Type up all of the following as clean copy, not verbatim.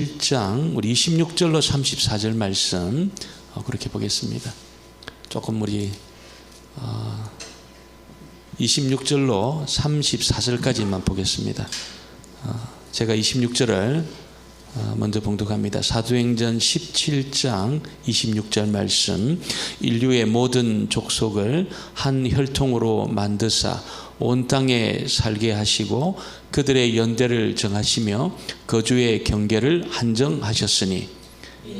1장 우리 26절로 34절 말씀 그렇게 보겠습니다. 조금 우리 26절로 34절까지만 보겠습니다. 제가 26절을 먼저 봉독합니다. 사도행전 17장 26절 말씀. 인류의 모든 족속을 한 혈통으로 만드사 온 땅에 살게 하시고 그들의 연대를 정하시며 거주의 경계를 한정하셨으니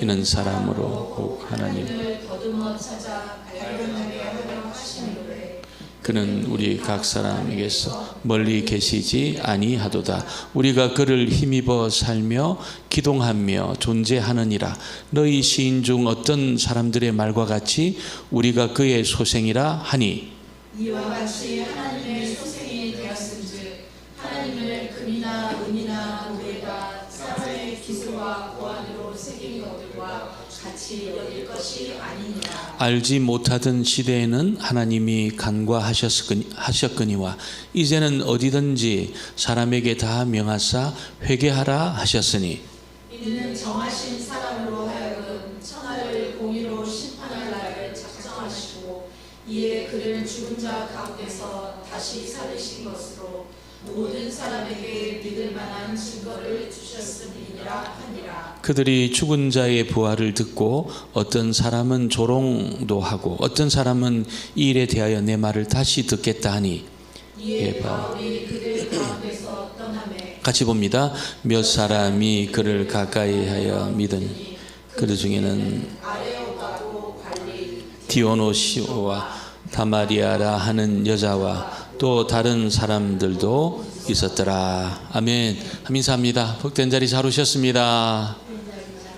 이는 사람으로 곧 하나님을 더듬어 찾아 발견하게 하려 하시는데 그는 우리 각 사람에게서 멀리 계시지 아니하도다. 우리가 그를 힘입어 살며 기동하며 존재하느니라. 너희 시인 중 어떤 사람들의 말과 같이 우리가 그의 소생이라 하니 이와 같이 하나님의 소생이 되었은즉 하나님을 금이나 은이나 노예가 사람의 기술과 고안으로 새긴 것들과 같이 여길 것이 아니니라. 알지 못하던 시대에는 하나님이 간과하셨거니와 이제는 어디든지 사람에게 다 명하사 회개하라 하셨으니 이는 정하신 사람으로 하여금 천하를 공의로 심판할 날을 작정하시고 이에 그를 죽은 자 가운데서 다시 살리신 것으로 모든 사람에게 믿을 만한 증거를 주셨음이니라 하니라. 그들이 죽은 자의 부활을 듣고 어떤 사람은 조롱도 하고 어떤 사람은 이 일에 대하여 내 말을 다시 듣겠다 하니 이에 바울이 그들 가운데서 떠나매 같이 봅니다. 몇 사람이 그를 가까이하여 믿으니 그들 중에는 아레오가고 관리 디오노시오와 다마리아라 하는 여자와 또 다른 사람들도 있었더라. 아멘. 감사합니다. 복된 자리 잘 오셨습니다.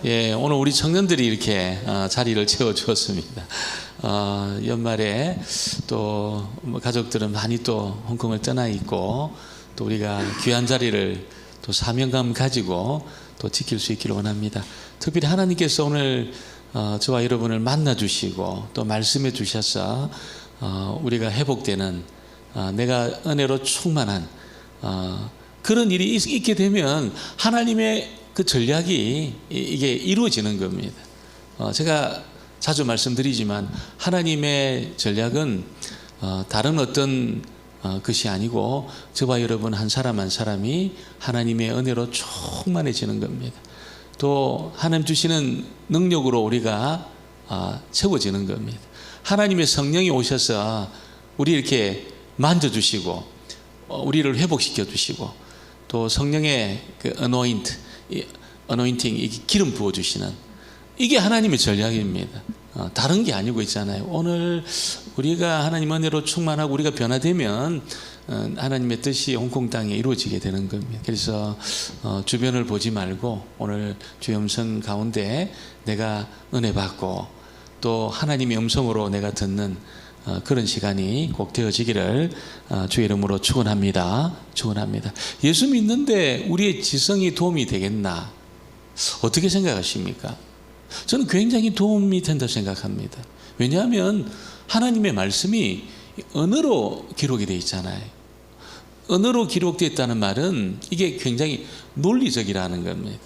예, 오늘 우리 청년들이 이렇게 자리를 채워주었습니다. 연말에 또 가족들은 많이 또 홍콩을 떠나 있고 또 우리가 귀한 자리를 또 사명감 가지고 또 지킬 수 있기를 원합니다. 특별히 하나님께서 오늘 저와 여러분을 만나 주시고 또 말씀해 주셔서 우리가 회복되는 내가 은혜로 충만한 그런 일이 있게 되면 하나님의 그 전략이 이게 이루어지는 겁니다. 제가 자주 말씀드리지만 하나님의 전략은 다른 어떤 것이 아니고 저와 여러분 한 사람 한 사람이 하나님의 은혜로 충만해지는 겁니다. 또 하나님 주시는 능력으로 우리가 채워지는 겁니다. 하나님의 성령이 오셔서 우리 이렇게 만져주시고 우리를 회복시켜 주시고 또 성령의 그 어노인팅 기름 부어주시는 이게 하나님의 전략입니다. 다른 게 아니고 있잖아요. 오늘 우리가 하나님 은혜로 충만하고 우리가 변화되면 하나님의 뜻이 홍콩 땅에 이루어지게 되는 겁니다. 그래서 주변을 보지 말고 오늘 주의 음성 가운데 내가 은혜 받고 또 하나님의 음성으로 내가 듣는 그런 시간이 꼭 되어지기를 주의 이름으로 축원합니다. 축원합니다. 예수 믿는데 우리의 지성이 도움이 되겠나? 어떻게 생각하십니까? 저는 굉장히 도움이 된다 생각합니다. 왜냐하면 하나님의 말씀이 언어로 기록이 되어 있잖아요. 언어로 기록되어 있다는 말은 이게 굉장히 논리적이라는 겁니다.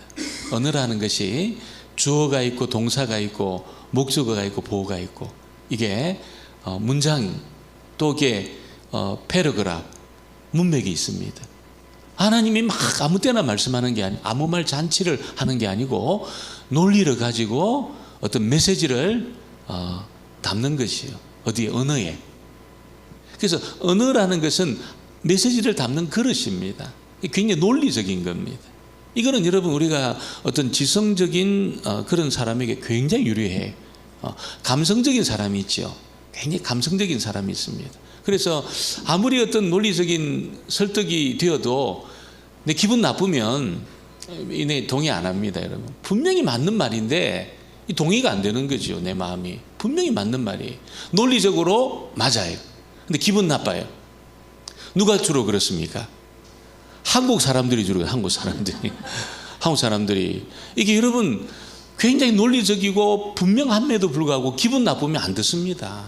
언어라는 것이 주어가 있고 동사가 있고 목적어가 있고 보어가 있고 이게 문장 또 이게 패러그раф 문맥이 있습니다. 하나님이 막 아무 때나 말씀하는 게 아니고 아무 말 잔치를 하는 게 아니고 논리를 가지고 어떤 메시지를 담는 것이요. 어디에? 언어에. 그래서 언어라는 것은 메시지를 담는 그릇입니다. 굉장히 논리적인 겁니다. 이거는 여러분 우리가 어떤 지성적인 그런 사람에게 굉장히 유리해요. 감성적인 사람이 있죠. 굉장히 감성적인 사람이 있습니다. 그래서 아무리 어떤 논리적인 설득이 되어도 내 기분 나쁘면 내 동의 안 합니다, 여러분. 분명히 맞는 말인데 동의가 안 되는 거죠, 내 마음이. 분명히 맞는 말이에요. 논리적으로 맞아요. 근데 기분 나빠요. 누가 주로 그렇습니까? 한국 사람들이 주로 한국 사람들이 이게 여러분 굉장히 논리적이고 분명함에도 불구하고 기분 나쁘면 안 듣습니다.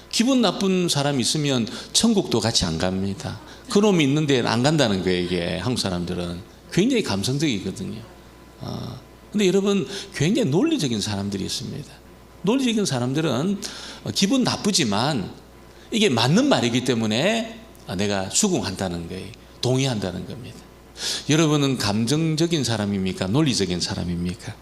기분 나쁜 사람이 있으면 천국도 같이 안 갑니다. 그놈이 있는데 안 간다는 거예요. 이게 한국 사람들은 굉장히 감성적이거든요. 근데 여러분, 굉장히 논리적인 사람들이 있습니다. 논리적인 사람들은 기분 나쁘지만 이게 맞는 말이기 때문에 내가 수긍한다는 거예요. 동의한다는 겁니다. 여러분은 감정적인 사람입니까? 논리적인 사람입니까?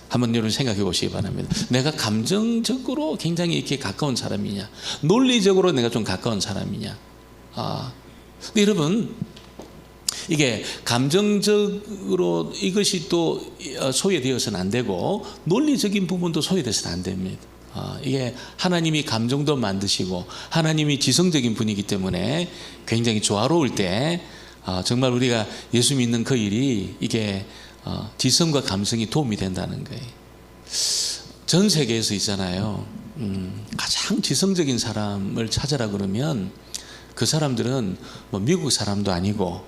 한번 여러분 생각해 보시기 바랍니다. 내가 감정적으로 굉장히 이렇게 가까운 사람이냐, 논리적으로 내가 좀 가까운 사람이냐. 근데 여러분, 이게 감정적으로 이것이 또 소외되어서는 안 되고 논리적인 부분도 소외돼서는 안 됩니다. 이게 하나님이 감정도 만드시고 하나님이 지성적인 분이기 때문에 굉장히 조화로울 때 정말 우리가 예수 믿는 그 일이 이게 지성과 감성이 도움이 된다는 거예요. 전 세계에서 있잖아요. 가장 지성적인 사람을 찾으라 그러면 그 사람들은 뭐 미국 사람도 아니고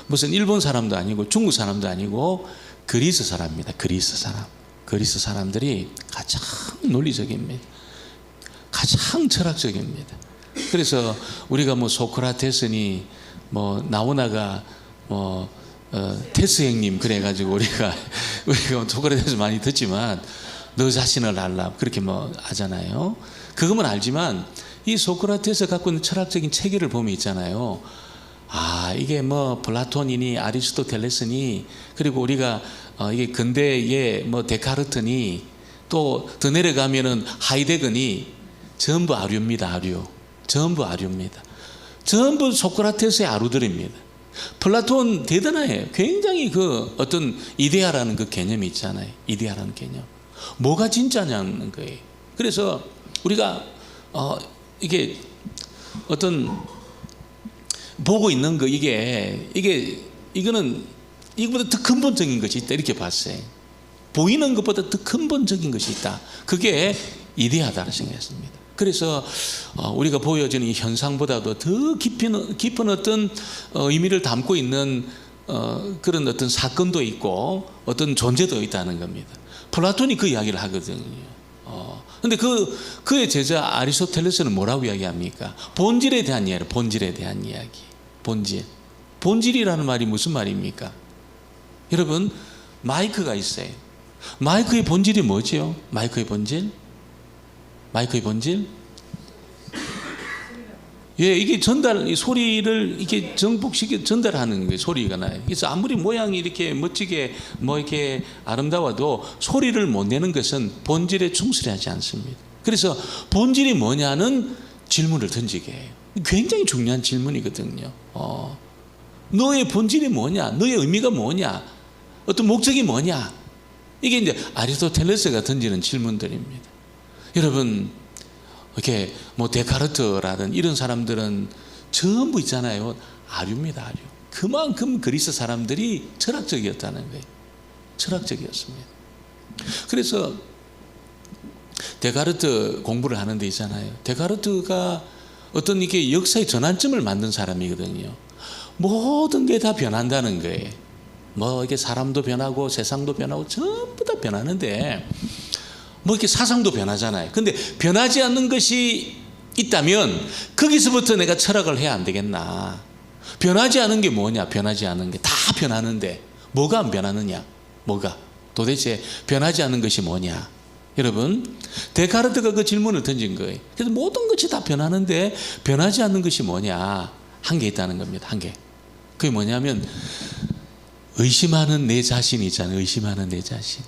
무슨 일본 사람도 아니고 중국 사람도 아니고 그리스 사람입니다. 그리스 사람. 그리스 사람들이 가장 논리적입니다. 가장 철학적입니다. 그래서 우리가 뭐 소크라테스니 뭐 나오나가 뭐 테스 형님 그래가지고 우리가 소크라테스 많이 듣지만 너 자신을 알라 그렇게 뭐 하잖아요. 그거면 알지만 이 소크라테스 갖고 있는 철학적인 체계를 보면 있잖아요. 이게 뭐 플라톤이니 아리스토텔레스니 그리고 우리가 이게 근대의 뭐 데카르트니 또 더 내려가면은 하이데거니 전부 아류입니다. 아류. 전부 아류입니다. 전부 소크라테스의 아루들입니다. 플라톤 대단해요. 굉장히 그 어떤 이데아라는 그 개념이 있잖아요. 이데아라는 개념. 뭐가 진짜냐는 거예요. 그래서 우리가 이게 어떤 보고 있는 거 이거는 이거보다 더 근본적인 것이 있다 이렇게 봤어요. 보이는 것보다 더 근본적인 것이 있다. 그게 이데아다라고 생각했습니다. 그래서 우리가 보여지는 이 현상보다도 더 깊은 어떤 의미를 담고 있는 그런 어떤 사건도 있고 어떤 존재도 있다는 겁니다. 플라톤이 그 이야기를 하거든요. 근데 그의 제자 아리스토텔레스는 뭐라고 이야기합니까? 본질에 대한 이야기, 본질에 대한 이야기. 본질이라는 말이 무슨 말입니까? 여러분, 마이크가 있어요. 마이크의 본질이 뭐지요? 마이크의 본질? 예, 이게 이 소리를 이렇게 정복시켜 전달하는 거예요. 소리가 나요. 그래서 아무리 모양이 이렇게 멋지게 뭐 이렇게 아름다워도 소리를 못 내는 것은 본질에 충실하지 않습니다. 그래서 본질이 뭐냐는 질문을 던지게 해요. 굉장히 중요한 질문이거든요. 너의 본질이 뭐냐? 너의 의미가 뭐냐? 어떤 목적이 뭐냐? 이게 이제 아리스토텔레스가 던지는 질문들입니다. 여러분, 이렇게 뭐 데카르트라든 이런 사람들은 전부 있잖아요. 아류입니다, 아류. 그만큼 그리스 사람들이 철학적이었다는 거예요. 철학적이었습니다. 그래서 데카르트 공부를 하는 데 있잖아요. 데카르트가 어떤 이게 역사의 전환점을 만든 사람이거든요. 모든 게 다 변한다는 거예요. 뭐 이게 사람도 변하고 세상도 변하고 전부 다 변하는데 뭐 이렇게 사상도 변하잖아요. 근데 변하지 않는 것이 있다면 거기서부터 내가 철학을 해야 안 되겠나. 변하지 않은 게 뭐냐? 변하지 않은 게 다 변하는데 뭐가 안 변하느냐? 뭐가? 도대체 변하지 않는 것이 뭐냐? 여러분, 데카르트가 그 질문을 던진 거예요. 그래서 모든 것이 다 변하는데 변하지 않는 것이 뭐냐? 한 개 있다는 겁니다. 한 개. 그게 뭐냐면 의심하는 내 자신이 있잖아요. 의심하는 내 자신.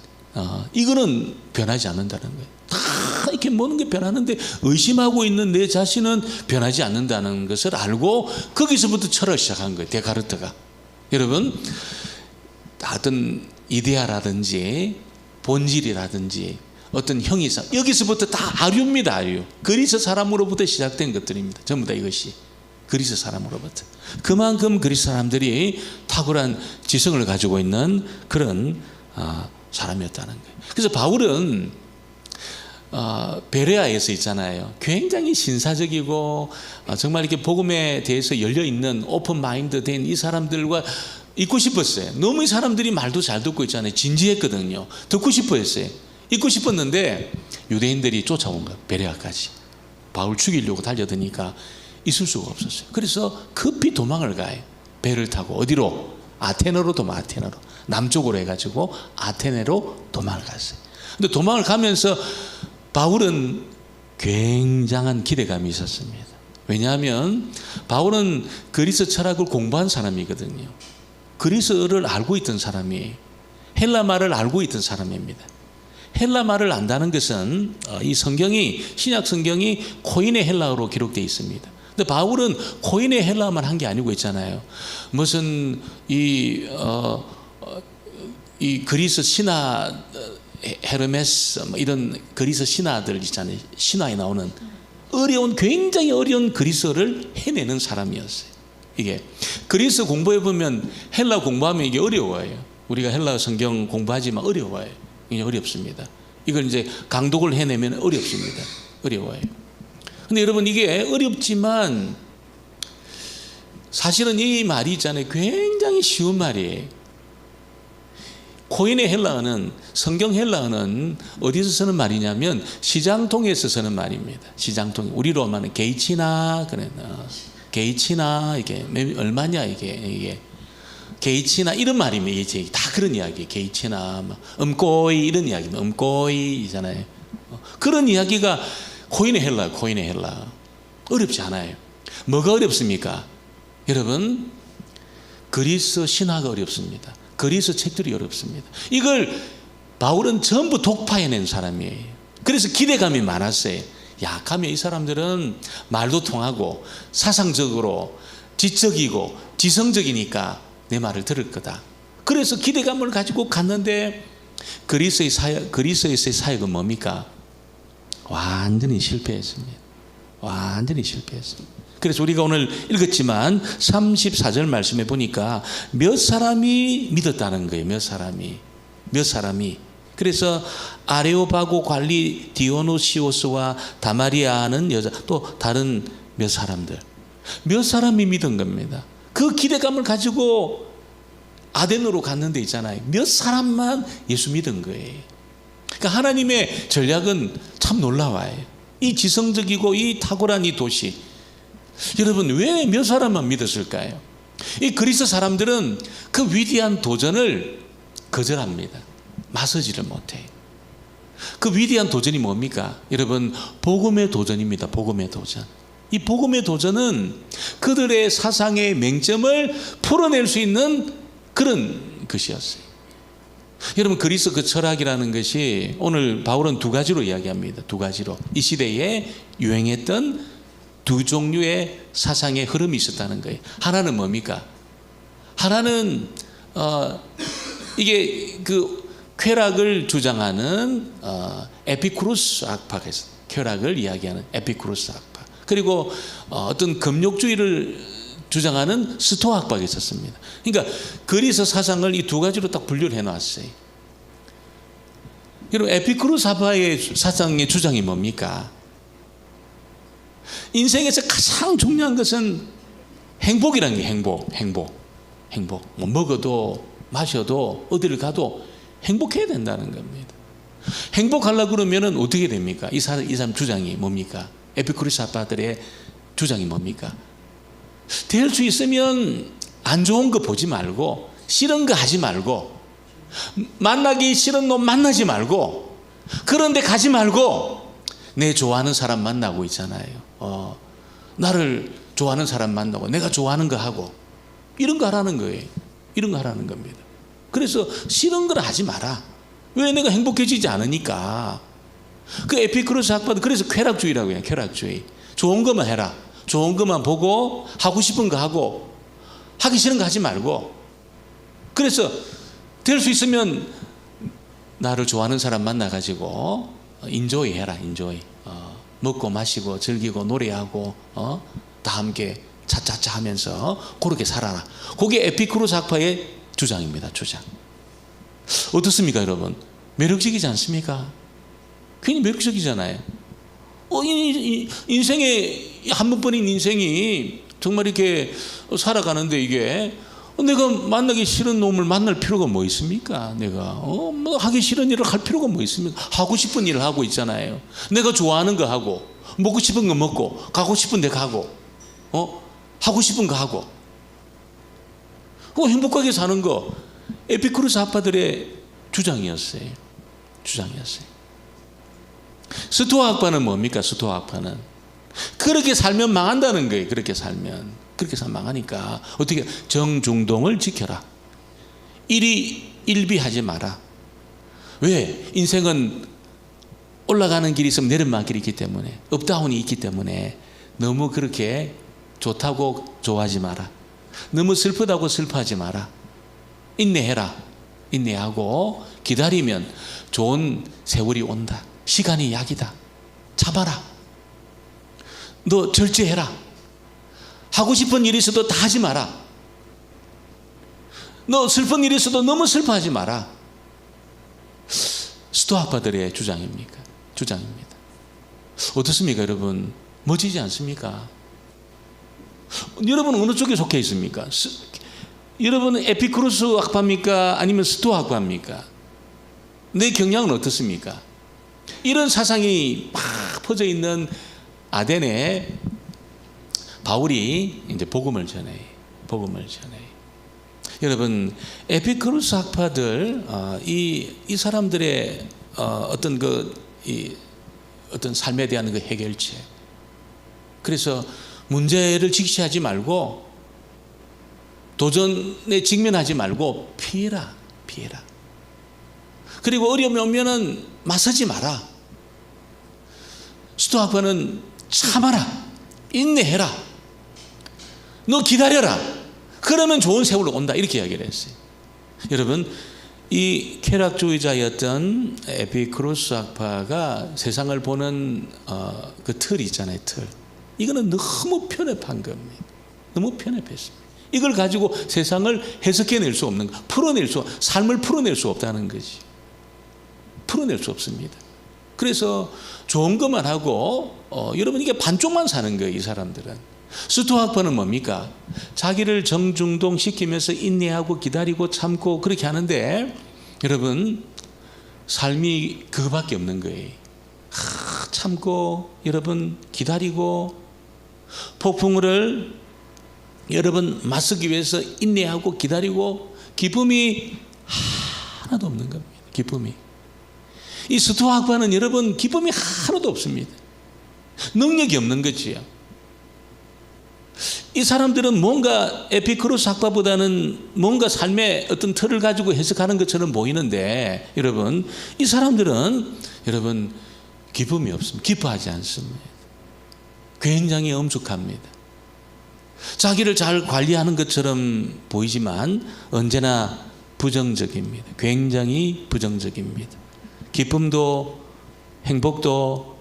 이거는 변하지 않는다는 거예요. 다 이렇게 모든 게 변하는데 의심하고 있는 내 자신은 변하지 않는다는 것을 알고 거기서부터 철학을 시작한 거예요. 데카르트가. 여러분, 어떤 이데아라든지 본질이라든지 어떤 형이상 여기서부터 다 아류입니다. 아류. 그리스 사람으로부터 시작된 것들입니다. 전부 다 이것이 그리스 사람으로부터. 그만큼 그리스 사람들이 탁월한 지성을 가지고 있는 그런 사람이었다는 거예요. 그래서 바울은 베레아에서 있잖아요. 굉장히 신사적이고 정말 이렇게 복음에 대해서 열려 있는 오픈 마인드 된 이 사람들과 있고 싶었어요. 너무 이 사람들이 말도 잘 듣고 있잖아요. 진지했거든요. 듣고 싶어 했어요. 있고 싶었는데 유대인들이 쫓아온 거예요. 베레아까지. 바울 죽이려고 달려드니까 있을 수가 없었어요. 그래서 급히 도망을 가요. 배를 타고 어디로? 아테네로 남쪽으로 해가지고 아테네로 도망을 갔어요. 근데 도망을 가면서 바울은 굉장한 기대감이 있었습니다. 왜냐하면 바울은 그리스 철학을 공부한 사람이거든요. 그리스어를 알고 있던 사람이에요. 헬라 말을 알고 있던 사람입니다. 헬라 말을 안다는 것은 이 성경이, 신약 성경이 코인의 헬라어로 기록되어 있습니다. 근데 바울은 코인의 헬라어만 한 게 아니고 있잖아요. 무슨 이 그리스 신화, 헤르메스 이런 그리스 신화들 있잖아요. 신화에 나오는 굉장히 어려운 그리스어를 해내는 사람이었어요. 이게 그리스 공부해 보면, 헬라 공부하면 이게 어려워요. 우리가 헬라 성경 공부하지만 어려워요. 이게 어렵습니다. 이걸 이제 강독을 해내면 어렵습니다. 어려워요. 근데 여러분, 이게 어렵지만 사실은 이 말이 있잖아요. 굉장히 쉬운 말이에요. 코인의 헬라어는, 성경 헬라어는 어디서 쓰는 말이냐면 시장통에서 쓰는 말입니다. 시장통. 우리로 하면 게이치나, 그래. 게이치나, 이게 얼마냐, 이게. 게이치나 이런 말이면 이제 다 그런 이야기. 게이치나, 음꼬이 이런 이야기면 음꼬이잖아요. 그런 이야기가 코인의 헬라. 어렵지 않아요. 뭐가 어렵습니까? 여러분, 그리스 신화가 어렵습니다. 그리스 책들이 어렵습니다. 이걸 바울은 전부 독파해낸 사람이에요. 그래서 기대감이 많았어요. 야, 가면 이 사람들은 말도 통하고 사상적으로 지적이고 지성적이니까 내 말을 들을 거다. 그래서 기대감을 가지고 갔는데 그리스에서의 사역은 뭡니까? 완전히 실패했습니다. 완전히 실패했습니다. 그래서 우리가 오늘 읽었지만 34절 말씀에 보니까 몇 사람이 믿었다는 거예요. 몇 사람이. 그래서 아레오바고 관리 디오노시오스와 다마리아는 여자, 또 다른 몇 사람이 믿은 겁니다. 그 기대감을 가지고 아덴으로 갔는데 있잖아요. 몇 사람만 예수 믿은 거예요. 그러니까 하나님의 전략은 참 놀라워요. 이 지성적이고 이 탁월한 이 도시, 여러분, 왜 몇 사람만 믿었을까요? 이 그리스 사람들은 그 위대한 도전을 거절합니다. 맞서지를 못해요. 그 위대한 도전이 뭡니까? 여러분, 복음의 도전입니다. 복음의 도전. 이 복음의 도전은 그들의 사상의 맹점을 풀어낼 수 있는 그런 것이었어요. 여러분, 그리스 그 철학이라는 것이 오늘 바울은 두 가지로 이야기합니다. 두 가지로. 이 시대에 유행했던 두 종류의 사상의 흐름이 있었다는 거예요. 하나는 뭡니까? 하나는 이게 그 쾌락을 주장하는 에피쿠로스 학파가 있어요. 쾌락을 이야기하는 에피쿠로스 학파. 그리고 어떤 금욕주의를 주장하는 스토아 학파가 있었습니다. 그러니까 그리스 사상을 이 두 가지로 딱 분류를 해놨어요. 여러분, 에피쿠로스 학파의 사상의 주장이 뭡니까? 인생에서 가장 중요한 것은 행복이라는 게 행복. 뭐 먹어도 마셔도 어디를 가도 행복해야 된다는 겁니다. 행복하려고 그러면은 어떻게 됩니까? 이 사람 주장이 뭡니까? 에피쿠로스 학파들의 주장이 뭡니까? 될 수 있으면 안 좋은 거 보지 말고, 싫은 거 하지 말고, 만나기 싫은 놈 만나지 말고, 그런데 가지 말고 내 좋아하는 사람 만나고 있잖아요. 나를 좋아하는 사람 만나고 내가 좋아하는 거 하고, 이런 거 하라는 거예요. 이런 거 하라는 겁니다. 그래서 싫은 걸 하지 마라. 왜? 내가 행복해지지 않으니까. 그 에피쿠로스 학파도 그래서 쾌락주의라고 해요. 쾌락주의. 좋은 것만 해라. 좋은 것만 보고, 하고 싶은 거 하고, 하기 싫은 거 하지 말고. 그래서 될 수 있으면 나를 좋아하는 사람 만나가지고 인조이 해라. 인조이. 먹고 마시고 즐기고 노래하고 다 함께 차차차 하면서 그렇게 살아라. 그게 에피쿠로스 학파의 주장입니다. 주장. 어떻습니까, 여러분? 매력적이지 않습니까? 괜히 매력적이잖아요. 인생에 한 번뿐인 인생이 정말 이렇게 살아가는데, 이게 내가 만나기 싫은 놈을 만날 필요가 뭐 있습니까? 내가 뭐 하기 싫은 일을 할 필요가 뭐 있습니까? 하고 싶은 일을 하고 있잖아요. 내가 좋아하는 거 하고, 먹고 싶은 거 먹고, 가고 싶은 데 가고, 하고 싶은 거 하고. 행복하게 사는 거 에피쿠로스 학파들의 주장이었어요. 스토아 학파는 뭡니까? 스토아 학파는 그렇게 살면 망한다는 거예요. 그렇게 살면 망하니까 어떻게 정중동을 지켜라. 일비하지 마라. 왜? 인생은 올라가는 길이 있으면 내려막길이 있기 때문에, 업다운이 있기 때문에 너무 그렇게 좋다고 좋아하지 마라. 너무 슬프다고 슬퍼하지 마라. 인내해라. 인내하고 기다리면 좋은 세월이 온다. 시간이 약이다. 참아라. 너 절제해라. 하고 싶은 일이 있어도 다 하지 마라. 너 슬픈 일이 있어도 너무 슬퍼하지 마라. 스토아파들의 주장입니다. 어떻습니까, 여러분? 멋지지 않습니까? 여러분은 어느 쪽에 속해 있습니까? 여러분은 에피쿠로스 학파입니까? 아니면 스토아 학파입니까? 내 경향은 어떻습니까? 이런 사상이 막 퍼져 있는 아덴에 바울이 이제 복음을 전해. 여러분, 에피쿠로스 학파들, 이 사람들의 어떤 삶에 대한 그 해결책. 그래서 문제를 직시하지 말고 도전에 직면하지 말고 피해라. 그리고 어려움이 오면은 맞서지 마라. 스토아 학파는 참아라. 인내해라. 너 기다려라. 그러면 좋은 세월로 온다. 이렇게 이야기를 했어요. 여러분, 이 쾌락주의자였던 에피쿠로스 학파가 세상을 보는 그 틀이 있잖아요. 틀. 이거는 너무 편협한 겁니다. 너무 편협했습니다. 이걸 가지고 세상을 해석해낼 수 없는 거, 삶을 풀어낼 수 없다는 거지. 풀어낼 수 없습니다. 그래서 좋은 것만 하고 여러분 이게 반쪽만 사는 거예요. 이 사람들은. 스토아 학파는 뭡니까? 자기를 정중동 시키면서 인내하고 기다리고 참고 그렇게 하는데 여러분 삶이 그거밖에 없는 거예요. 참고 여러분 기다리고 폭풍을 여러분 맞서기 위해서 인내하고 기다리고 기쁨이 하나도 없는 겁니다. 기쁨이. 이 스토아 학파는 여러분 기쁨이 하나도 없습니다. 능력이 없는 거지요. 이 사람들은 뭔가 에피쿠로스 학파보다는 뭔가 삶의 어떤 틀을 가지고 해석하는 것처럼 보이는데 여러분 이 사람들은 여러분 기쁨이 없습니다. 기뻐하지 않습니다. 굉장히 엄숙합니다. 자기를 잘 관리하는 것처럼 보이지만 언제나 부정적입니다. 굉장히 부정적입니다. 기쁨도 행복도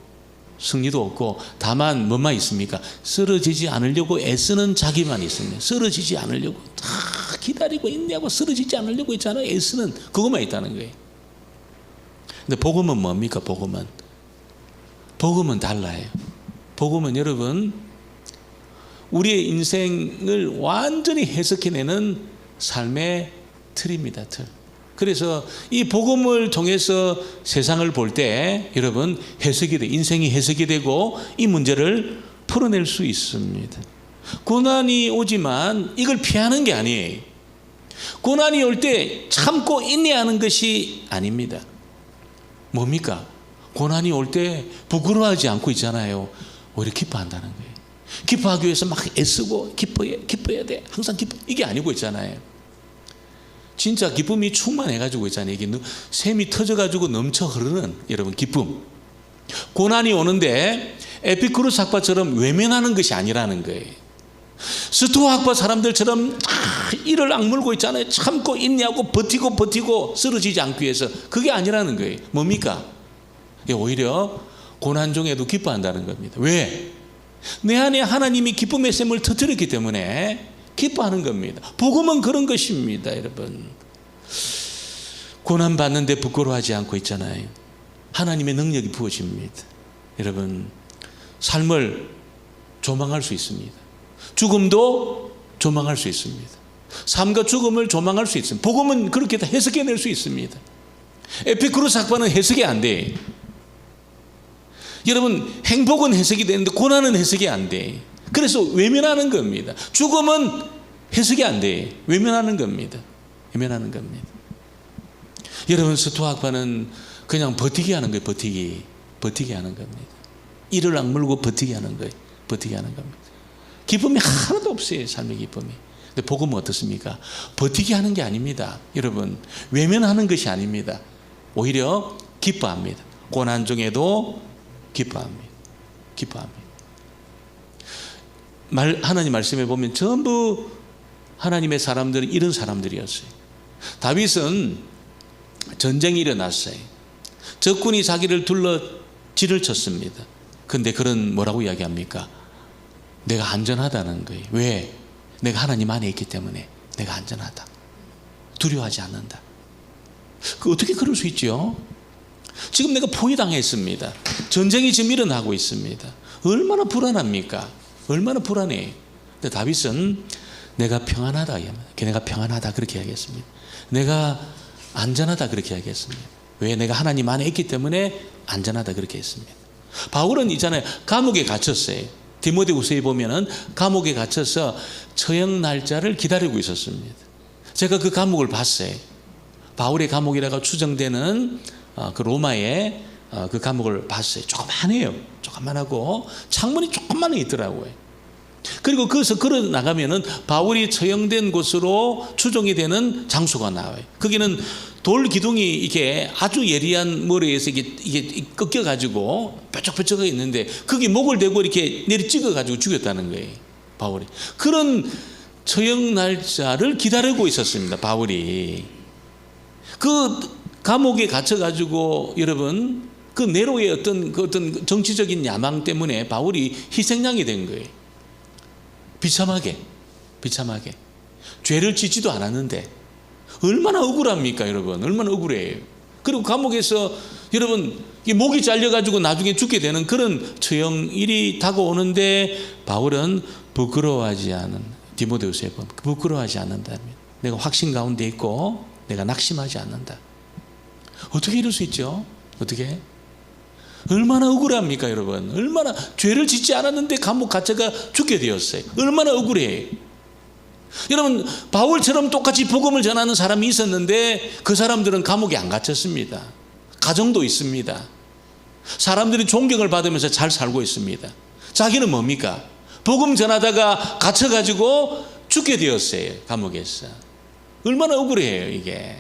승리도 없고 다만 뭐만 있습니까? 쓰러지지 않으려고 애쓰는 자기만 있습니다. 쓰러지지 않으려고 다 기다리고 인내하고 쓰러지지 않으려고 있잖아요. 애쓰는 그것만 있다는 거예요. 근데 복음은 뭡니까? 복음은 달라요. 복음은 여러분 우리의 인생을 완전히 해석해내는 삶의 틀입니다. 틀. 그래서 이 복음을 통해서 세상을 볼 때 여러분 인생이 해석이 되고 이 문제를 풀어낼 수 있습니다. 고난이 오지만 이걸 피하는 게 아니에요. 고난이 올 때 참고 인내하는 것이 아닙니다. 뭡니까? 고난이 올 때 부끄러워하지 않고 있잖아요. 오히려 기뻐한다는 거예요. 기뻐하기 위해서 막 애쓰고 기뻐해야 돼. 항상 이게 아니고 있잖아요. 진짜 기쁨이 충만해가지고 있잖아요. 이게 샘이 터져가지고 넘쳐 흐르는 여러분 기쁨. 고난이 오는데 에피쿠로스 학파처럼 외면하는 것이 아니라는 거예요. 스토아 학파 사람들처럼 이를 악물고 있잖아요. 참고 인내하고 버티고 쓰러지지 않기 위해서 그게 아니라는 거예요. 뭡니까? 오히려 고난 중에도 기뻐한다는 겁니다. 왜? 내 안에 하나님이 기쁨의 샘을 터뜨렸기 때문에 기뻐하는 겁니다. 복음은 그런 것입니다. 여러분 고난 받는데 부끄러워하지 않고 있잖아요. 하나님의 능력이 부어집니다. 여러분 삶을 조망할 수 있습니다. 죽음도 조망할 수 있습니다. 삶과 죽음을 조망할 수 있습니다. 복음은 그렇게 다 해석해낼 수 있습니다. 에피쿠로스 학파는 해석이 안 돼. 여러분 행복은 해석이 되는데 고난은 해석이 안 돼. 그래서 외면하는 겁니다. 죽음은 해석이 안 돼. 외면하는 겁니다. 외면하는 겁니다. 여러분, 스토아과는 그냥 버티기 하는 거예요. 버티기 하는 겁니다. 이를 악물고 버티기 하는 거예요. 버티기 하는 겁니다. 기쁨이 하나도 없어요. 삶의 기쁨이. 근데 복음은 어떻습니까? 버티기 하는 게 아닙니다. 여러분, 외면하는 것이 아닙니다. 오히려 기뻐합니다. 고난 중에도 기뻐합니다. 기뻐합니다. 하나님 말씀에 보면 전부 하나님의 사람들은 이런 사람들이었어요. 다윗은 전쟁이 일어났어요. 적군이 자기를 둘러 질을 쳤습니다. 근데 그런 뭐라고 이야기합니까? 내가 안전하다는 거예요. 왜? 내가 하나님 안에 있기 때문에 내가 안전하다. 두려워하지 않는다. 어떻게 그럴 수 있죠? 지금 내가 포위당했습니다. 전쟁이 지금 일어나고 있습니다. 얼마나 불안합니까? 얼마나 불안해요. 근데 다윗은 내가 평안하다. 내가 평안하다. 그렇게 이야기했습니다. 내가 안전하다. 그렇게 이야기했습니다. 왜? 내가 하나님 안에 있기 때문에 안전하다. 그렇게 했습니다. 바울은 있잖아요. 감옥에 갇혔어요. 디모데후서에 보면은 감옥에 갇혀서 처형 날짜를 기다리고 있었습니다. 제가 그 감옥을 봤어요. 바울의 감옥이라고 추정되는 그 로마의 그 감옥을 봤어요. 조그만해요. 조그만하고 창문이 조그만 있더라고요. 그리고 거기서 걸어 나가면은 바울이 처형된 곳으로 추정이 되는 장소가 나와요. 거기는 돌 기둥이 이게 아주 예리한 머리에서 이게 꺾여가지고 뾰족뾰족하게 있는데 거기 목을 대고 이렇게 내리 찍어가지고 죽였다는 거예요. 바울이. 그런 처형 날짜를 기다리고 있었습니다. 바울이. 그 감옥에 갇혀가지고 여러분 그 네로의 어떤 정치적인 야망 때문에 바울이 희생양이 된 거예요. 비참하게 죄를 짓지도 않았는데 얼마나 억울합니까 여러분. 얼마나 억울해요. 그리고 감옥에서 여러분 목이 잘려가지고 나중에 죽게 되는 그런 처형일이 다가오는데 바울은 부끄러워하지 않은, 디모데후서에 보면 부끄러워하지 않는다면 내가 확신 가운데 있고 내가 낙심하지 않는다. 어떻게 이럴 수 있죠? 어떻게? 얼마나 억울합니까 여러분. 얼마나 죄를 짓지 않았는데 감옥 갇혀가 죽게 되었어요. 얼마나 억울해요. 여러분, 바울처럼 똑같이 복음을 전하는 사람이 있었는데 그 사람들은 감옥에 안 갇혔습니다. 가정도 있습니다. 사람들이 존경을 받으면서 잘 살고 있습니다. 자기는 뭡니까? 복음 전하다가 갇혀가지고 죽게 되었어요. 감옥에서. 얼마나 억울해요 이게.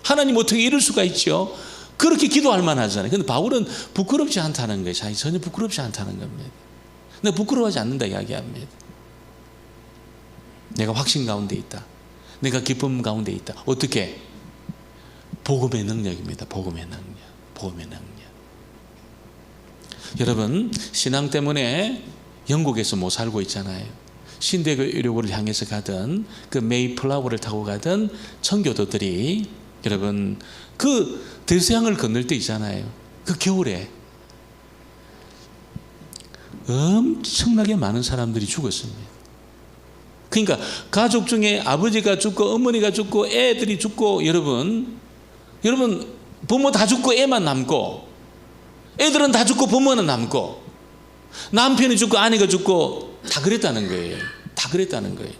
하나님 어떻게 이럴 수가 있죠? 그렇게 기도할 만하잖아요. 근데 바울은 부끄럽지 않다는 거예요. 자기 전혀 부끄럽지 않다는 겁니다. 내가 부끄러워하지 않는다 이야기합니다. 내가 확신 가운데 있다. 내가 기쁨 가운데 있다. 어떻게? 복음의 능력입니다. 복음의 능력. 여러분, 신앙 때문에 영국에서 못 살고 있잖아요. 신대교를 향해서 가던 그 메이플라워를 타고 가던 청교도들이 여러분 그 대서양을 건널 때 있잖아요. 그 겨울에 엄청나게 많은 사람들이 죽었습니다. 그러니까 가족 중에 아버지가 죽고 어머니가 죽고 애들이 죽고 여러분 부모 다 죽고 애만 남고 애들은 다 죽고 부모는 남고 남편이 죽고 아내가 죽고 다 그랬다는 거예요. 다 그랬다는 거예요.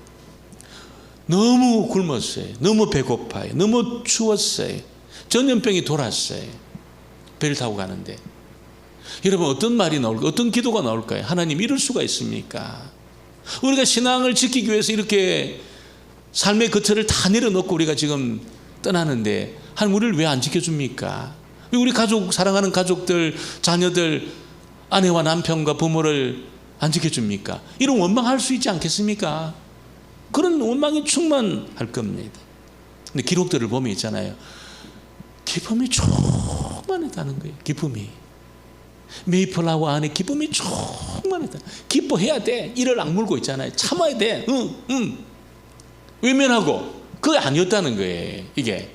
너무 굶었어요. 너무 배고파요. 너무 추웠어요. 전염병이 돌았어요. 배를 타고 가는데 여러분 어떤 말이 나올까? 어떤 기도가 나올까요? 하나님 이럴 수가 있습니까? 우리가 신앙을 지키기 위해서 이렇게 삶의 거처를 다 내려놓고 우리가 지금 떠나는데 하나님 우리를 왜 안 지켜줍니까? 왜 우리 가족, 사랑하는 가족들, 자녀들, 아내와 남편과 부모를 안 지켜줍니까? 이런 원망할 수 있지 않겠습니까? 그런 원망이 충만할 겁니다. 근데 기록들을 보면 있잖아요. 기쁨이 충만하다는 거예요. 기쁨이. 메이플라워 안에 기쁨이 충만하다. 기뻐해야 돼. 이를 악물고 있잖아요. 참아야 돼. 외면하고. 그게 아니었다는 거예요. 이게.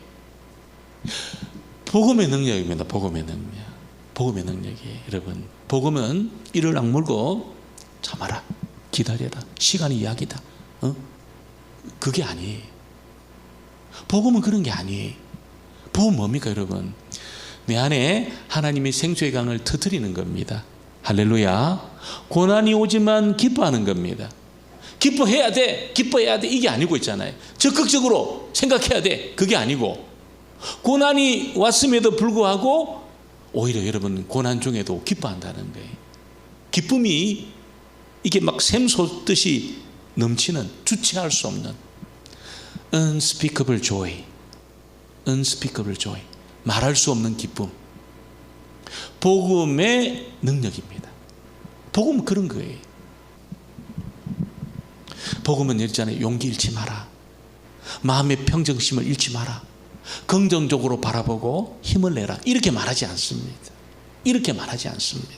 복음의 능력입니다. 복음의 능력. 복음의 능력이에요. 여러분. 복음은 이를 악물고 참아라. 기다려라. 시간이 약이다. 그게 아니에요. 복음은 그런 게 아니에요. 복음은 뭡니까 여러분? 내 안에 하나님의 생수의 강을 터뜨리는 겁니다. 할렐루야. 고난이 오지만 기뻐하는 겁니다. 기뻐해야 돼, 기뻐해야 돼, 이게 아니고 있잖아요. 적극적으로 생각해야 돼, 그게 아니고, 고난이 왔음에도 불구하고 오히려 여러분 고난 중에도 기뻐한다는 거예요. 기쁨이 이게 막 샘솟듯이 넘치는, 주체할 수 없는 unspeakable joy, unspeakable joy, 말할 수 없는 기쁨. 복음의 능력입니다. 복음은 그런 거예요. 복음은 있잖아요. 용기 잃지 마라, 마음의 평정심을 잃지 마라, 긍정적으로 바라보고 힘을 내라, 이렇게 말하지 않습니다. 이렇게 말하지 않습니다.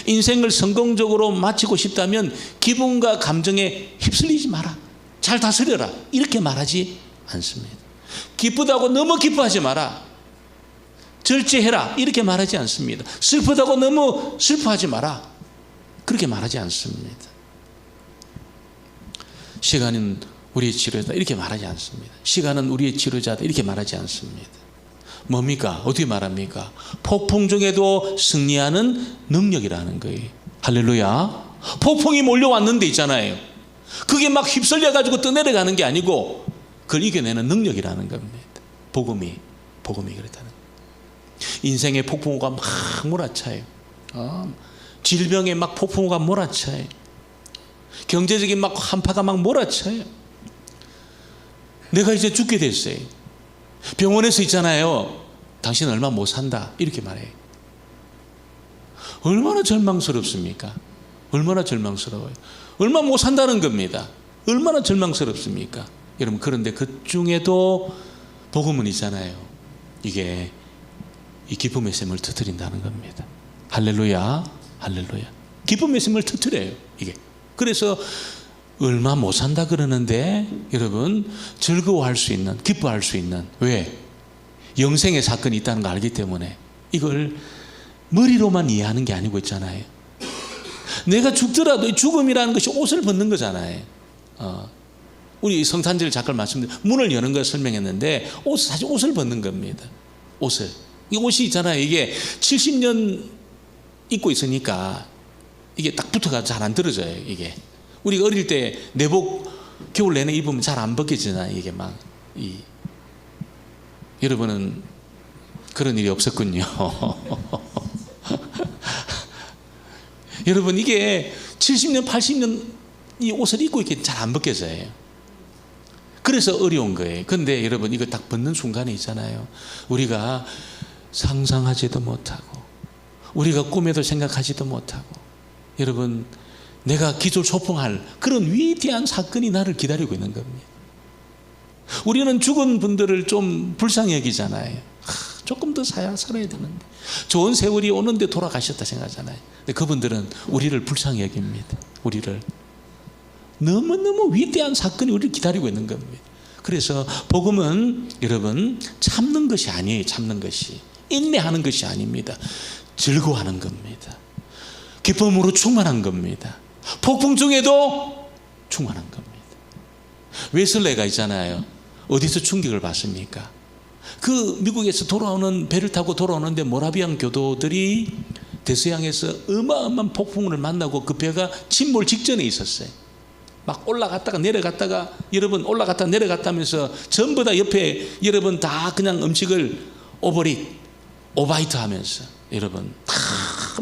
인생을 성공적으로 마치고 싶다면 기분과 감정에 휩쓸리지 마라, 잘 다스려라, 이렇게 말하지 않습니다. 기쁘다고 너무 기뻐하지 마라, 절제해라, 이렇게 말하지 않습니다. 슬프다고 너무 슬퍼하지 마라, 그렇게 말하지 않습니다. 시간은 우리의 치료자다, 이렇게 말하지 않습니다. 시간은 우리의 치료자다, 이렇게 말하지 않습니다. 뭡니까? 어떻게 말합니까? 폭풍 중에도 승리하는 능력이라는 거예요. 할렐루야. 폭풍이 몰려왔는데 있잖아요, 그게 막 휩쓸려가지고 떠내려가는 게 아니고 그걸 이겨내는 능력이라는 겁니다. 복음이 그렇다는 거예요. 인생의 폭풍우가 막 몰아쳐요. 질병에 막 폭풍우가 몰아쳐요. 경제적인 막 한파가 막 몰아쳐요. 내가 이제 죽게 됐어요. 병원에서 있잖아요, 당신 얼마 못 산다, 이렇게 말해요. 얼마나 절망스럽습니까? 얼마나 절망스러워요. 얼마 못 산다는 겁니다. 얼마나 절망스럽습니까? 여러분, 그런데 그 중에도 복음은 있잖아요. 이게 이 기쁨의 샘을 터뜨린다는 겁니다. 할렐루야, 할렐루야. 기쁨의 샘을 터뜨려요, 이게. 그래서 얼마 못 산다 그러는데 여러분 즐거워할 수 있는, 기뻐할 수 있는, 왜? 영생의 사건이 있다는 걸 알기 때문에. 이걸 머리로만 이해하는 게 아니고 있잖아요. 내가 죽더라도 죽음이라는 것이 옷을 벗는 거잖아요. 우리 성탄절 잠깐 말씀드린 문을 여는 걸 설명했는데, 사실 옷을 벗는 겁니다. 옷을. 이 옷이 있잖아요, 이게 70년 입고 있으니까 이게 딱 붙어가 잘 안 떨어져요. 이게 우리가 어릴 때 내복 겨울 내내 입으면 잘 안 벗겨지잖아요. 이게 막 여러분은 그런 일이 없었군요. 여러분, 이게 70년 80년 이 옷을 입고 이렇게 잘 안 벗겨져요. 그래서 어려운 거예요. 그런데 여러분, 이거 딱 벗는 순간에 있잖아요, 우리가 상상하지도 못하고 우리가 꿈에도 생각하지도 못하고, 여러분, 내가 기절초풍할 그런 위대한 사건이 나를 기다리고 있는 겁니다. 우리는 죽은 분들을 좀 불쌍히 여기잖아요. 조금 더 살아야 되는데, 좋은 세월이 오는데 돌아가셨다 생각하잖아요. 근데 그분들은 우리를 불쌍히 여깁니다. 우리를. 너무너무 위대한 사건이 우리를 기다리고 있는 겁니다. 그래서 복음은 여러분 참는 것이 아니에요. 참는 것이, 인내하는 것이 아닙니다. 즐거워하는 겁니다. 기쁨으로 충만한 겁니다. 폭풍 중에도 충만한 겁니다. 웨슬레가 있잖아요, 어디서 충격을 받습니까? 그 미국에서 돌아오는, 배를 타고 돌아오는데 모라비안 교도들이 대서양에서 어마어마한 폭풍을 만나고 그 배가 침몰 직전에 있었어요. 막 올라갔다가 내려갔다가, 여러분 올라갔다 내려갔다 하면서 전부 다 옆에 여러분 다 그냥 음식을 오바이트 하면서 여러분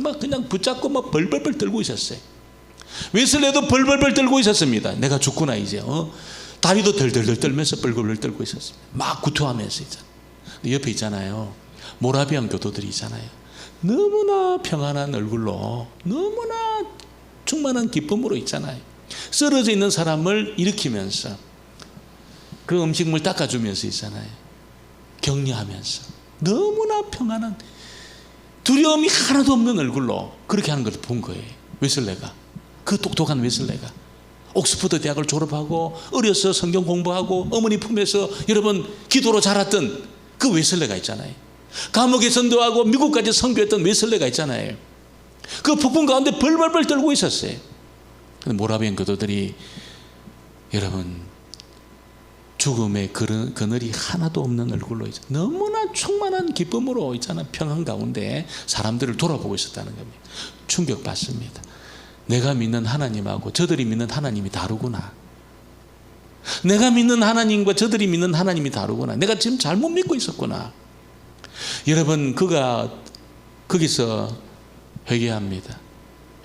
막 그냥 붙잡고 막 벌벌벌 떨고 있었어요. 웨슬레도 벌벌벌 떨고 있었습니다. 내가 죽구나 이제. 다리도 덜덜덜 떨면서 벌벌벌 떨고 있었습니다. 막 구토하면서 있잖아요. 옆에 있잖아요, 모라비안 교도들이 있잖아요. 너무나 평안한 얼굴로, 너무나 충만한 기쁨으로 있잖아요. 쓰러져 있는 사람을 일으키면서 그 음식물 닦아주면서 있잖아요. 격려하면서 너무나 평안한, 두려움이 하나도 없는 얼굴로 그렇게 하는 걸 본 거예요. 웨슬레가, 그 똑똑한 웨슬레가 옥스퍼드 대학을 졸업하고 어려서 성경 공부하고 어머니 품에서 여러분 기도로 자랐던 그 웨슬레가 있잖아요. 감옥에 전도하고 미국까지 선교했던 웨슬레가 있잖아요. 그 폭풍 가운데 벌벌벌 떨고 있었어요. 근데 모라비안 교도들이 여러분 죽음의 그늘이 하나도 없는 얼굴로 너무나 충만한 기쁨으로 있잖아, 평안 가운데 사람들을 돌아보고 있었다는 겁니다. 충격받습니다. 내가 믿는 하나님하고 저들이 믿는 하나님이 다르구나. 내가 믿는 하나님과 저들이 믿는 하나님이 다르구나. 내가 지금 잘못 믿고 있었구나. 여러분, 그가 거기서 회개합니다.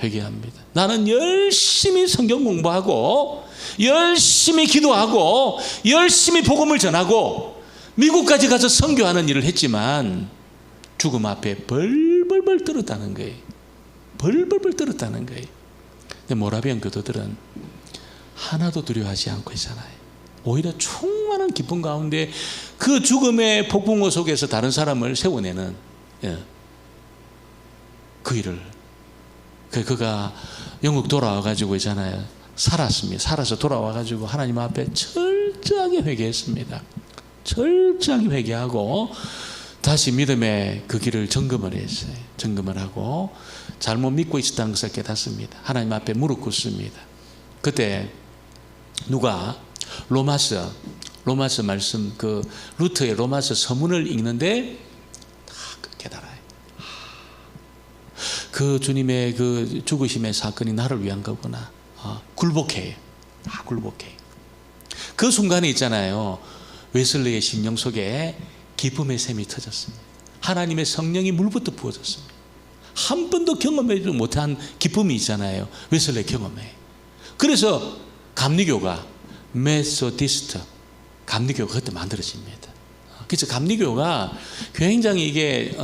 회개합니다. 나는 열심히 성경 공부하고 열심히 기도하고 열심히 복음을 전하고 미국까지 가서 선교하는 일을 했지만 죽음 앞에 벌벌벌 떨었다는 거예요. 벌벌벌 떨었다는 거예요. 근데 모라비안 교도들은 하나도 두려워하지 않고 있잖아요. 오히려 충만한 기쁨 가운데 그 죽음의 폭풍우 속에서 다른 사람을 세워내는 그 일을, 그가 영국 돌아와가지고 있잖아요. 살았습니다. 살아서 돌아와가지고 하나님 앞에 철저하게 회개했습니다. 철저하게 회개하고 다시 믿음의 그 길을 점검을 했어요. 점검을 하고 잘못 믿고 있었다는 것을 깨닫습니다. 하나님 앞에 무릎 꿇습니다. 그때 누가 로마서 말씀, 그 루터의 로마서 서문을 읽는데 다 깨달아요. 그 주님의 그 죽으심의 사건이 나를 위한 거구나. 굴복해요. 굴복해요. 그 순간에 있잖아요. 웨슬리의 심령 속에 기쁨의 샘이 터졌습니다. 하나님의 성령이 물부터 부어졌습니다. 한 번도 경험하지 못한 기쁨이 있잖아요. 웨슬리 경험해. 그래서 감리교가 메소디스트 감리교가 그때 만들어집니다. 그래서 감리교가 굉장히 이게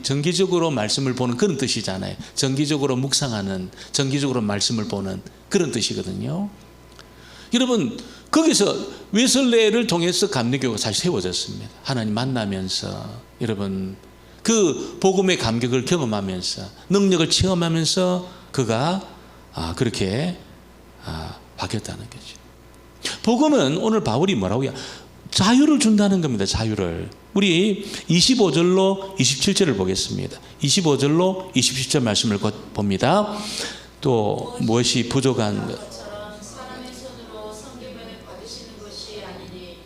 정기적으로 말씀을 보는 그런 뜻이잖아요. 정기적으로 묵상하는, 정기적으로 말씀을 보는 그런 뜻이거든요. 여러분, 거기서 웨슬레를 통해서 감리교가 잘 세워졌습니다. 하나님 만나면서, 여러분, 그 복음의 감격을 경험하면서, 능력을 체험하면서 그가 그렇게 바뀌었다는 거죠. 복음은 오늘 바울이 뭐라고 해요? 자유를 준다는 겁니다. 자유를. 우리 25절로 27절을 보겠습니다. 25절로 27절 말씀을 봅니다. 또 무엇이 부족한 것? 사람의 손으로 성기면을 받으시는 것이 아니니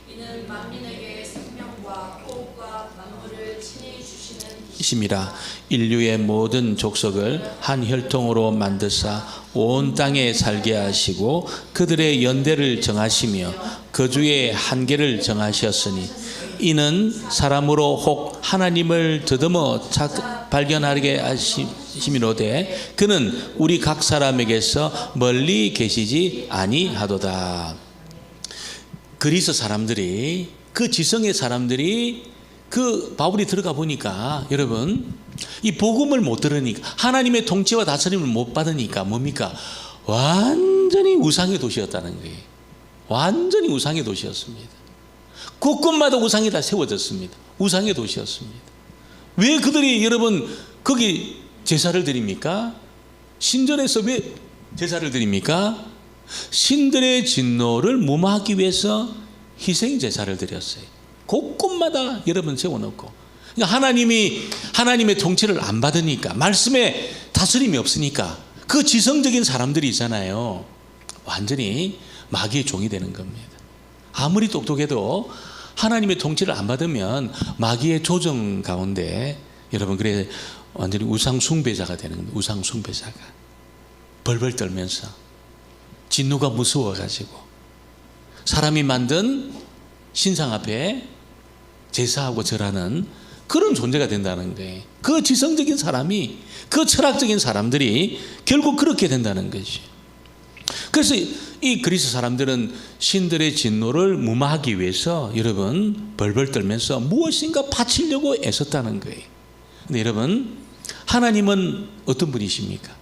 이는 만민에게 생명과 호흡과 만물을 친히 주시는 이십니다. 인류의 모든 족속을 한 혈통으로 만드사 온 땅에 살게 하시고 그들의 연대를 정하시며 거주의 한계를 정하셨으니 이는 사람으로 혹 하나님을 더듬어 발견하게 하심이로되 그는 우리 각 사람에게서 멀리 계시지 아니하도다. 그리스 사람들이, 그 지성의 사람들이 그 바울이 들어가 보니까 여러분, 이 복음을 못 들으니까, 하나님의 통치와 다스림을 못 받으니까 뭡니까? 완전히 우상의 도시였다는 거예요. 완전히 우상의 도시였습니다. 곳곳마다 우상이 다 세워졌습니다. 우상의 도시였습니다. 왜 그들이 여러분 거기 제사를 드립니까? 신전에서 왜 제사를 드립니까? 신들의 진노를 무마하기 위해서 희생 제사를 드렸어요. 곳곳마다 여러분 세워놓고, 그러니까 하나님의 통치를 안 받으니까, 말씀에 다스림이 없으니까 그 지성적인 사람들이 있잖아요. 완전히 마귀의 종이 되는 겁니다. 아무리 똑똑해도 하나님의 통치를 안 받으면 마귀의 조정 가운데 여러분, 그래 완전히 우상 숭배자가 되는 겁니다. 우상 숭배자가 벌벌 떨면서 진노가 무서워가지고 사람이 만든 신상 앞에 제사하고 절하는 그런 존재가 된다는 거예요. 그 지성적인 사람이, 그 철학적인 사람들이 결국 그렇게 된다는 거죠. 그래서 이 그리스 사람들은 신들의 진노를 무마하기 위해서 여러분 벌벌 떨면서 무엇인가 바치려고 애썼다는 거예요. 근데 여러분, 하나님은 어떤 분이십니까?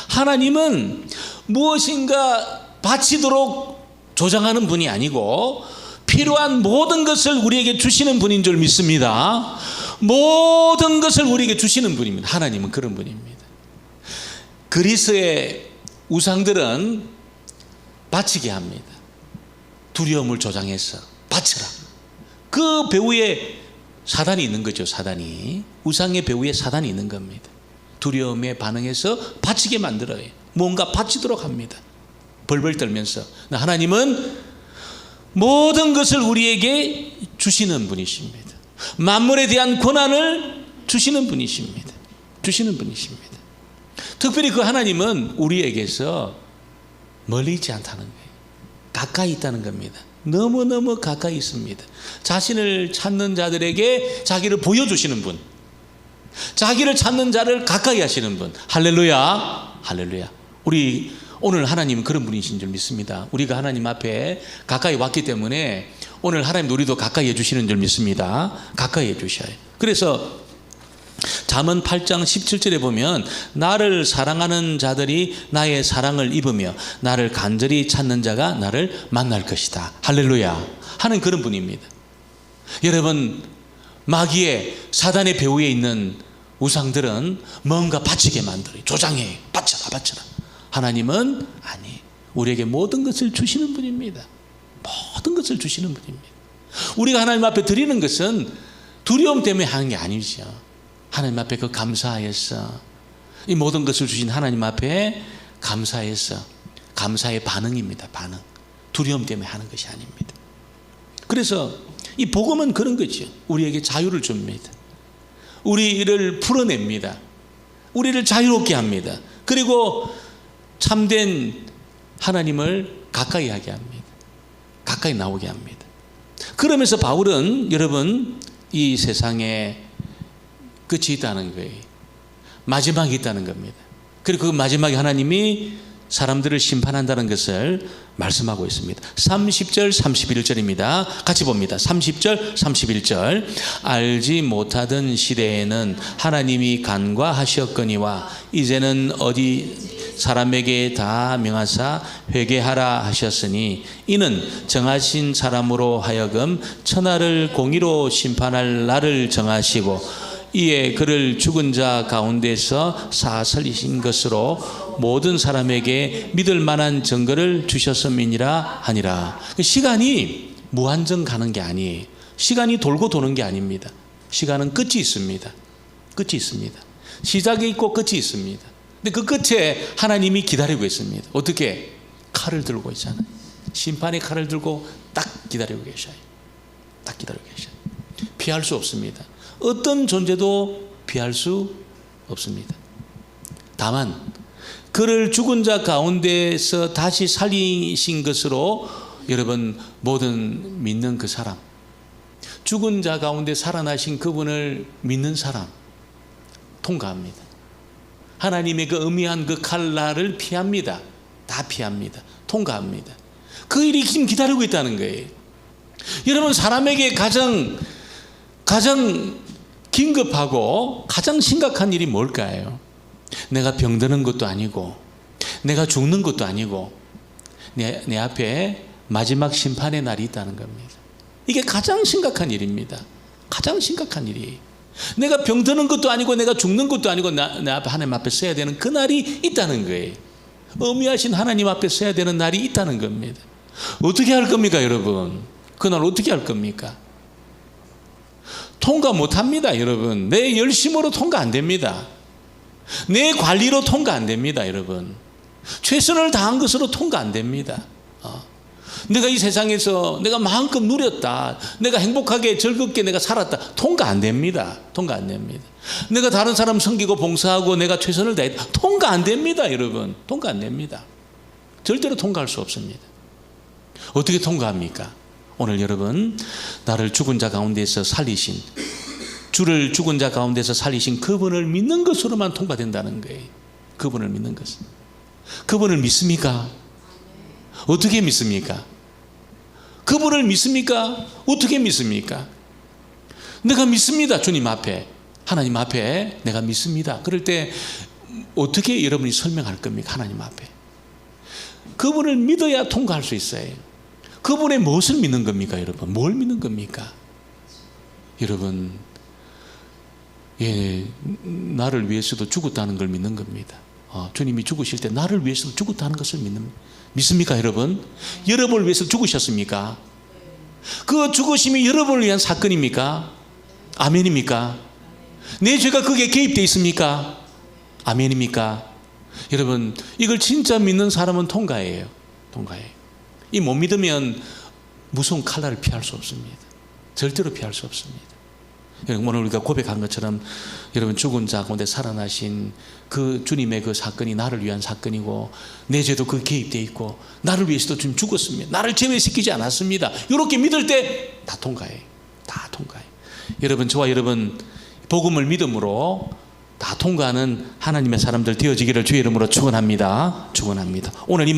하나님은 무엇인가 바치도록 조장하는 분이 아니고 필요한 모든 것을 우리에게 주시는 분인 줄 믿습니다. 모든 것을 우리에게 주시는 분입니다. 하나님은 그런 분입니다. 그리스의 우상들은 바치게 합니다. 두려움을 조장해서 바쳐라. 그 배후에 사단이 있는 거죠. 사단이, 우상의 배후에 사단이 있는 겁니다. 두려움에 반응해서 바치게 만들어요. 뭔가 바치도록 합니다. 벌벌 떨면서. 하나님은 모든 것을 우리에게 주시는 분이십니다. 만물에 대한 권한을 주시는 분이십니다. 주시는 분이십니다. 특별히 그 하나님은 우리에게서 멀리 있지 않다는 거예요. 가까이 있다는 겁니다. 너무너무 가까이 있습니다. 자신을 찾는 자들에게 자기를 보여주시는 분, 자기를 찾는 자를 가까이 하시는 분. 할렐루야, 할렐루야. 우리 오늘 하나님은 그런 분이신 줄 믿습니다. 우리가 하나님 앞에 가까이 왔기 때문에 오늘 하나님 우리도 가까이 해주시는 줄 믿습니다. 가까이 해주셔요. 그래서 잠언 8장 17절에 보면 나를 사랑하는 자들이 나의 사랑을 입으며 나를 간절히 찾는 자가 나를 만날 것이다. 할렐루야 하는 그런 분입니다. 여러분, 마귀의 사단의 배후에 있는 우상들은 뭔가 바치게 만들어요. 조장해. 바쳐라. 하나님은 아니, 우리에게 모든 것을 주시는 분입니다. 모든 것을 주시는 분입니다. 우리가 하나님 앞에 드리는 것은 두려움 때문에 하는 게 아니죠. 하나님 앞에 그 감사하여서, 이 모든 것을 주신 하나님 앞에 감사해서, 감사의 반응입니다. 반응. 두려움 때문에 하는 것이 아닙니다. 그래서 이 복음은 그런 거죠. 우리에게 자유를 줍니다. 우리를 풀어냅니다. 우리를 자유롭게 합니다. 그리고 참된 하나님을 가까이 하게 합니다. 가까이 나오게 합니다. 그러면서 바울은 여러분, 이 세상에 끝이 있다는 거예요. 마지막이 있다는 겁니다. 그리고 그 마지막에 하나님이 사람들을 심판한다는 것을 말씀하고 있습니다. 30절 31절입니다. 같이 봅니다. 30절 31절. 알지 못하던 시대에는 하나님이 간과하셨거니와 이제는 어디 사람에게 다 명하사 회개하라 하셨으니 이는 정하신 사람으로 하여금 천하를 공의로 심판할 날을 정하시고 이에 그를 죽은 자 가운데서 살리신 것으로 모든 사람에게 믿을 만한 증거를 주셨음이니라 하니라. 시간이 무한정 가는 게 아니에요. 시간이 돌고 도는 게 아닙니다. 시간은 끝이 있습니다. 끝이 있습니다. 시작이 있고 끝이 있습니다. 근데 그 끝에 하나님이 기다리고 있습니다. 어떻게? 칼을 들고 있잖아요. 심판의 칼을 들고 딱 기다리고 계셔요. 딱 기다리고 계셔요. 피할 수 없습니다. 어떤 존재도 피할 수 없습니다. 다만 그를 죽은 자 가운데서 다시 살리신 것으로 여러분 모든 믿는 그 사람, 죽은 자 가운데 살아나신 그분을 믿는 사람 통과합니다. 하나님의 그 음미한 그 칼날을 피합니다. 다 피합니다. 통과합니다. 그 일이 지금 기다리고 있다는 거예요. 여러분, 사람에게 가장 긴급하고 가장 심각한 일이 뭘까요? 내가 병드는 것도 아니고 내가 죽는 것도 아니고 내 앞에 마지막 심판의 날이 있다는 겁니다. 이게 가장 심각한 일입니다. 가장 심각한 일이에요. 내가 병드는 것도 아니고 내가 죽는 것도 아니고 내 앞에 하나님 앞에 서야 되는 그 날이 있다는 거예요. 어미하신 하나님 앞에 서야 되는 날이 있다는 겁니다. 어떻게 할 겁니까, 여러분? 그날 어떻게 할 겁니까? 통과 못합니다, 여러분. 내 열심으로 통과 안 됩니다. 내 관리로 통과 안 됩니다, 여러분. 최선을 다한 것으로 통과 안 됩니다. 내가 이 세상에서 내가 마음껏 누렸다, 내가 행복하게 즐겁게 내가 살았다, 통과 안 됩니다. 통과 안 됩니다. 내가 다른 사람 섬기고 봉사하고 내가 최선을 다했다, 통과 안 됩니다, 여러분. 통과 안 됩니다. 절대로 통과할 수 없습니다. 어떻게 통과합니까? 오늘 여러분, 나를 죽은 자 가운데서 살리신, 주를 죽은 자 가운데서 살리신 그분을 믿는 것으로만 통과된다는 거예요. 그분을 믿는 것. 그분을 믿습니까? 어떻게 믿습니까? 그분을 믿습니까? 어떻게 믿습니까? 내가 믿습니다. 주님 앞에, 하나님 앞에 내가 믿습니다. 그럴 때 어떻게 여러분이 설명할 겁니까? 하나님 앞에. 그분을 믿어야 통과할 수 있어요. 그분의 무엇을 믿는 겁니까, 여러분? 뭘 믿는 겁니까? 여러분, 나를 위해서도 죽었다는 걸 믿는 겁니다. 주님이 죽으실 때 나를 위해서도 죽었다는 것을 믿습니까, 여러분? 여러분을 위해서 죽으셨습니까? 그 죽으심이 여러분을 위한 사건입니까? 아멘입니까? 내 죄가 거기에 개입되어 있습니까? 아멘입니까? 여러분, 이걸 진짜 믿는 사람은 통과해요. 통과해요. 이 못 믿으면 무서운 칼날을 피할 수 없습니다. 절대로 피할 수 없습니다. 여러분, 오늘 우리가 고백한 것처럼 여러분, 죽은 자 가운데 살아나신 그 주님의 그 사건이 나를 위한 사건이고 내 죄도 그 개입되어 있고 나를 위해서도 주님 죽었습니다. 나를 제외시키지 않았습니다. 이렇게 믿을 때 다 통과해요. 다 통과해요. 여러분, 저와 여러분 복음을 믿음으로 다 통과하는 하나님의 사람들 되어지기를 주의 이름으로 축원합니다. 축원합니다. 오늘 이 말